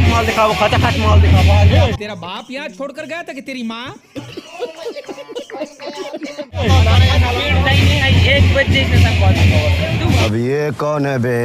माल दिखाओ, खचाखच माल दिखाओ। तेरा बाप यहाँ छोड़कर गया था कि तेरी माँ? 1 बजे से अब ये कौन है बे?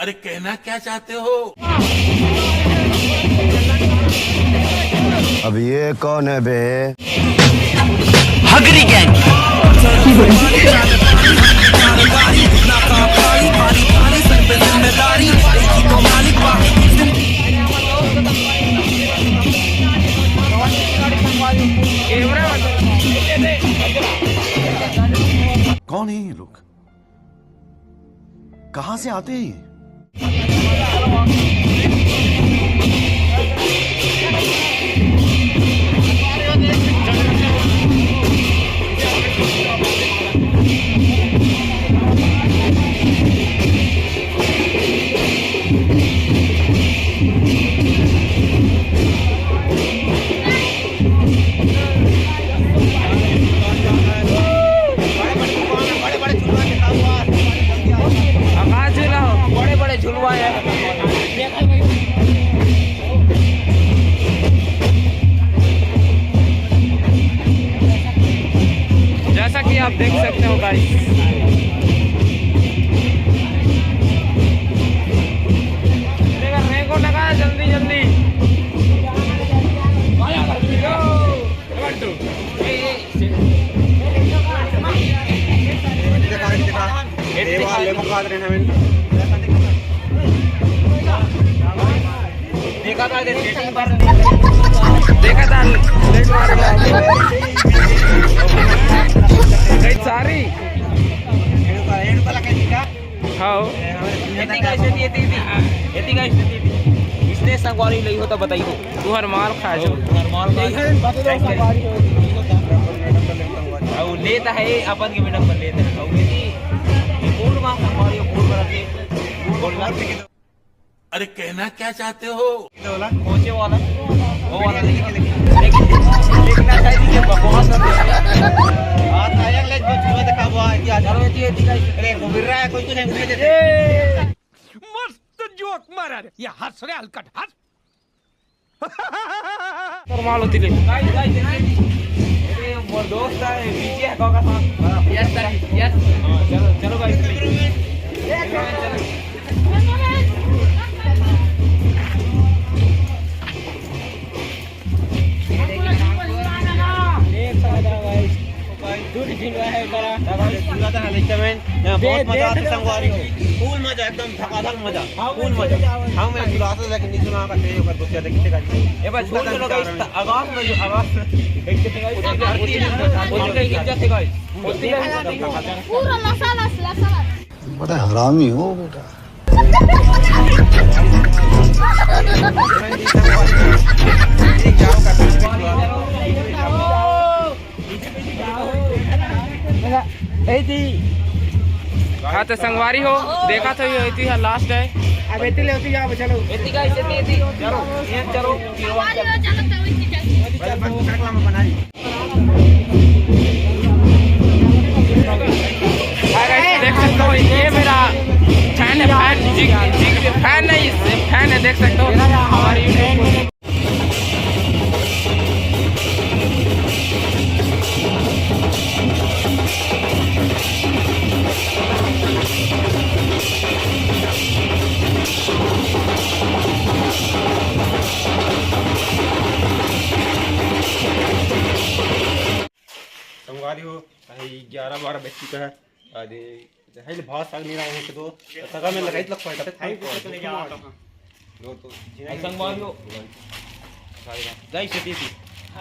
अरे कहना क्या चाहते हो? अब ये कौन है बे? हगरी गैंग। कौन है ये लोग? कहां से आते हैं ये? जैसा कि आप देख सकते हो गाइस, रेको लगाया जल्दी जल्दी। देखा था सारी इसने संगवारी नहीं होता बताइए। तू हर माल खा जो लेता है अपन के मैडम पर लेते हैं अरे कहना क्या चाहते हो? पहुंचे वाला वो वाला देखना चाहिए बहुत मस्त जोक मारा रे। ये हंस रे हलकट हंस। माल होती ले वो दोस्त है पीछे है का साथ। Yes sir yes. चलो चलो भाई बहुत मजा आता संगवारी हो। फुल मजा एकदम धकाधक मजा फुल मजा। हम मैं खुलासा लेकिन नहीं सुना करते हो कर दूसरे देखते का ए भाई छोड़ दो गाइस आवाज में जो आवाज देखते गाइस उसका इज्जत है गाइस पूरा मसाला बड़ा हरामी हो बेटा। जाओ हाँ तो संगवारी हो देखा तो ये होती है लास्ट है। अब इतनी ले होती जाओ चलो इतनी का इतनी चलो ये चलो हमारी हो चलो तो इतनी चल बस टकला में बना ली। देख सकते हो ये मेरा फैन है, फैन नहीं फैन है, देख सकते हो हमारी यूट्यूब। संगवारी हो 11-12 बज चुका है। अरे है बहुत साल मेरा है तो सगा में लगाई लग पड़ता था ले जा दो तो संगवारी हो गाइस ये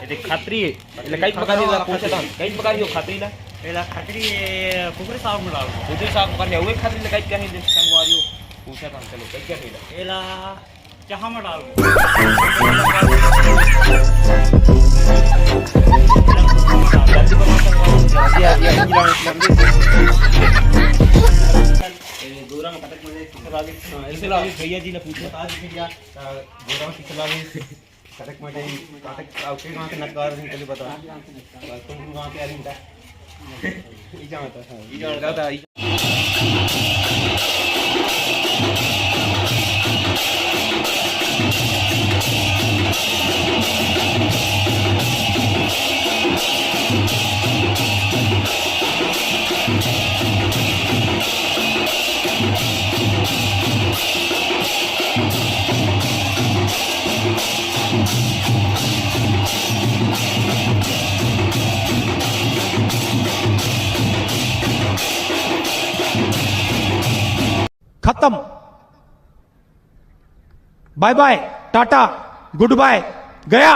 देख खतरी है એટલે કઈ પ્રકારની પૂછે તા કઈ પ્રકારની ખતરી લા એલા ખતરી કુકરી સાવ માં લાવ કુકરી સાવ કરને ઓય ખતરી ને કઈ કહે દે સંગવારીઓ પૂછે તા ચલો કઈ કહે દે એલા ચાહા માં ડાલ गोरा में कटक में किसलावी किसलावी भैया जी ने पूछा आज भैया गोरा में किसलावी कटक में कटक आउटसाइड वहां के नकार नहीं चले बता तुम वहां पे आ रही था ई जाता था ई जाता खत्म। Bye bye tata goodbye गया।